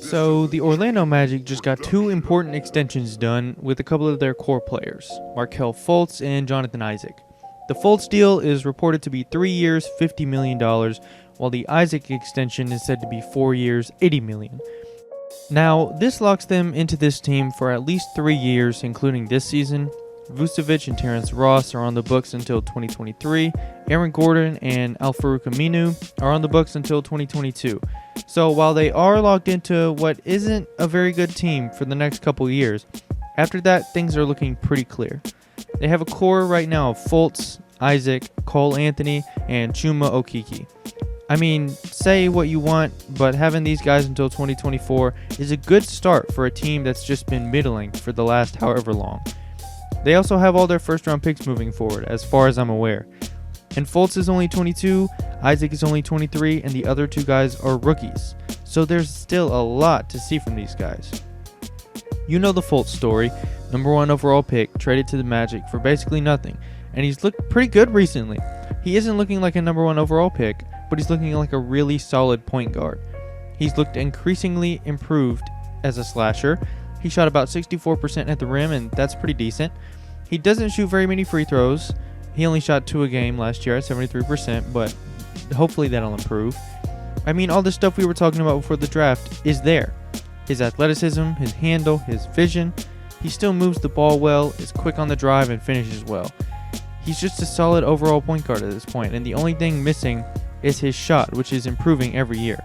So, the Orlando Magic just got two important extensions done with a couple of their core players, Markelle Fultz and Jonathan Isaac. The Fultz deal is reported to be 3 years, $50 million, while the Isaac extension is said to be 4 years, $80 million. Now, this locks them into this team for at least 3 years, including this season. Vucevic and Terrence Ross are on the books until 2023. Aaron Gordon and Al-Farouq Aminu are on the books until 2022. So while they are locked into what isn't a very good team for the next couple years, after that things are looking pretty clear. They have a core right now of Fultz, Isaac, Cole Anthony, and Chuma Okeke. I mean, say what you want, but having these guys until 2024 is a good start for a team that's just been middling for the last however long. They also have all their first-round picks moving forward, as far as I'm aware. And Fultz is only 22, Isaac is only 23, and the other two guys are rookies. So there's still a lot to see from these guys. You know the Fultz story, number 1 overall pick, traded to the Magic for basically nothing, and he's looked pretty good recently. He isn't looking like a number 1 overall pick, but he's looking like a really solid point guard. He's looked increasingly improved as a slasher. He shot about 64% at the rim, and that's pretty decent. He doesn't shoot very many free throws. He only shot 2 a game last year at 73%, but hopefully that'll improve. I mean, all the stuff we were talking about before the draft is there. His athleticism, his handle, his vision. He still moves the ball well, is quick on the drive, and finishes well. He's just a solid overall point guard at this point, and the only thing missing is his shot, which is improving every year.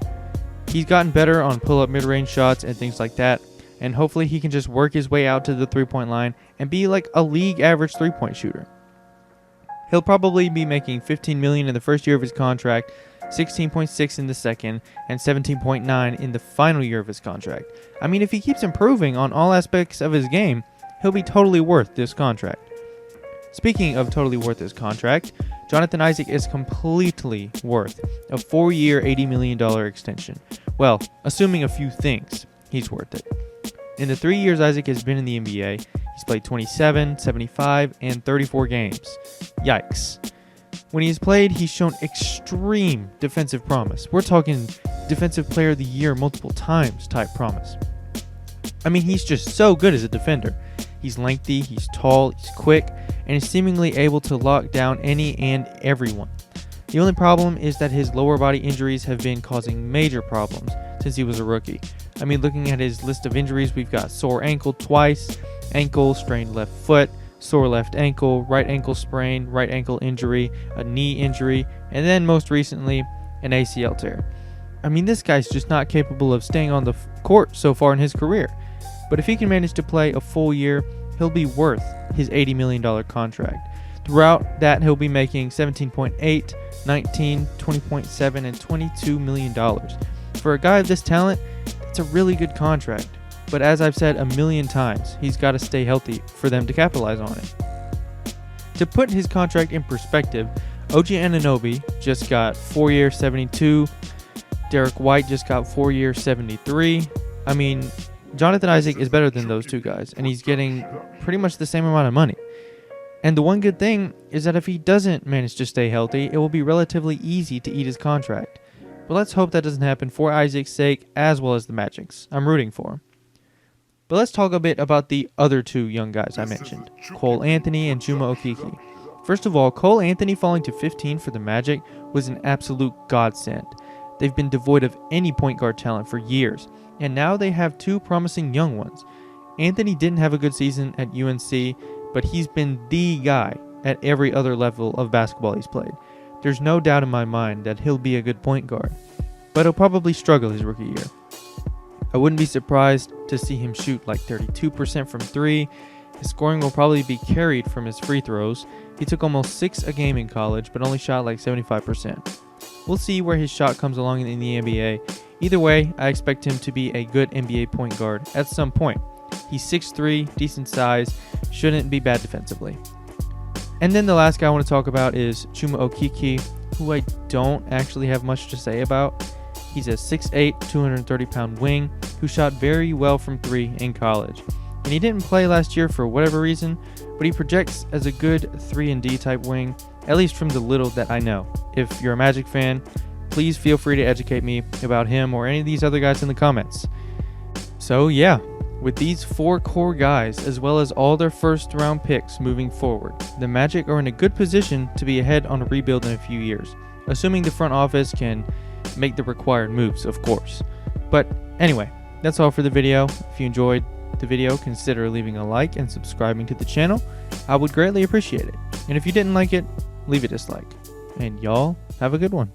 He's gotten better on pull-up mid-range shots and things like that, and hopefully he can just work his way out to the three-point line and be like a league average three-point shooter. He'll probably be making $15 million in the first year of his contract, $16.6 in the second, and $17.9 in the final year of his contract. I mean, if he keeps improving on all aspects of his game, he'll be totally worth this contract. Speaking of totally worth this contract, Jonathan Isaac is completely worth a 4-year, $80 million extension. Well, assuming a few things, he's worth it. In the 3 years Isaac has been in the NBA, he's played 27, 75, and 34 games. Yikes. When he's played, he's shown extreme defensive promise. We're talking Defensive Player of the Year multiple times type promise. I mean, he's just so good as a defender. He's lengthy, he's tall, he's quick, and is seemingly able to lock down any and everyone. The only problem is that his lower body injuries have been causing major problems since he was a rookie. I mean, looking at his list of injuries, we've got sore ankle twice, ankle, strained left foot, sore left ankle, right ankle sprain, right ankle injury, a knee injury, and then most recently, an ACL tear. I mean, this guy's just not capable of staying on the court so far in his career. But if he can manage to play a full year, he'll be worth his $80 million contract. Throughout that, he'll be making $17.8, $19, $20.7, and $22 million. For a guy of this talent, it's a really good contract. But as I've said a million times, he's got to stay healthy for them to capitalize on it. To put his contract in perspective, OG Anunoby just got 4 years, $72. Derek White just got 4 years, $73. I mean, Jonathan Isaac is better than those two guys, and he's getting pretty much the same amount of money. And the one good thing is that if he doesn't manage to stay healthy, it will be relatively easy to eat his contract. But let's hope that doesn't happen for Isaac's sake as well as the Magic's. I'm rooting for him. But let's talk a bit about the other two young guys I mentioned, Cole Anthony and Chuma Okeke. First of all, Cole Anthony falling to 15 for the Magic was an absolute godsend. They've been devoid of any point guard talent for years, and now they have two promising young ones. Anthony didn't have a good season at UNC, but he's been the guy at every other level of basketball he's played. There's no doubt in my mind that he'll be a good point guard, but he'll probably struggle his rookie year. I wouldn't be surprised to see him shoot like 32% from 3. His scoring will probably be carried from his free throws. He took almost 6 a game in college, but only shot like 75%. We'll see where his shot comes along in the NBA. Either way, I expect him to be a good NBA point guard at some point. He's 6'3", decent size, shouldn't be bad defensively. And then the last guy I want to talk about is Chuma Okeke, who I don't actually have much to say about. He's a 6'8", 230-pound wing who shot very well from 3 in college. And he didn't play last year for whatever reason, but he projects as a good 3-and-D type wing, at least from the little that I know. If you're a Magic fan, please feel free to educate me about him or any of these other guys in the comments. So yeah, with these 4 core guys, as well as all their first round picks moving forward, the Magic are in a good position to be ahead on a rebuild in a few years, assuming the front office can make the required moves, of course. But anyway, that's all for the video. If you enjoyed the video, consider leaving a like and subscribing to the channel. I would greatly appreciate it. And if you didn't like it, leave a dislike. And y'all have a good one.